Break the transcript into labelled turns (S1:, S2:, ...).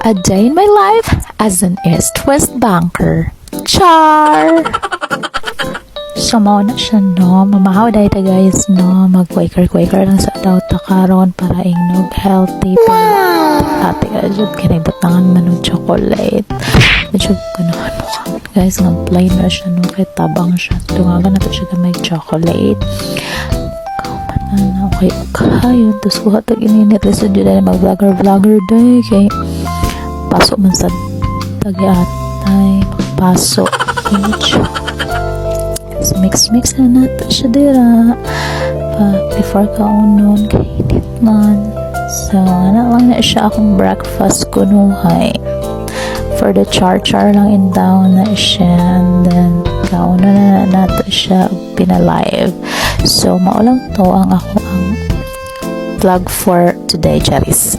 S1: A day in my life as an East-West banker. Char! So, mao na siya, no? Mamahaw dahil ta, guys, no? Mag-quaker lang sa daw takaron para ingnog healthy. Ate ka, dyan, kinibutangan man ng chocolate. Medyo ganahan mo ka. Guys, nga plain na siya, no? Kaya tabang siya. Tungagan na to siya may chocolate. Kauman na, okay. Yun, tapos kuha tag ininit. Listen, dyan na mag-vlogger day. Okay. Pasok man sa tagi-atay. Pasok. So, mix na natin siya dira. Before kaunon, kainit man. So, lang na siya akong breakfast kunuhay. For the char lang in down na siya. And then, kaunon na natin siya pinalive. So, maulang to ang ako ang vlog for today, Charis.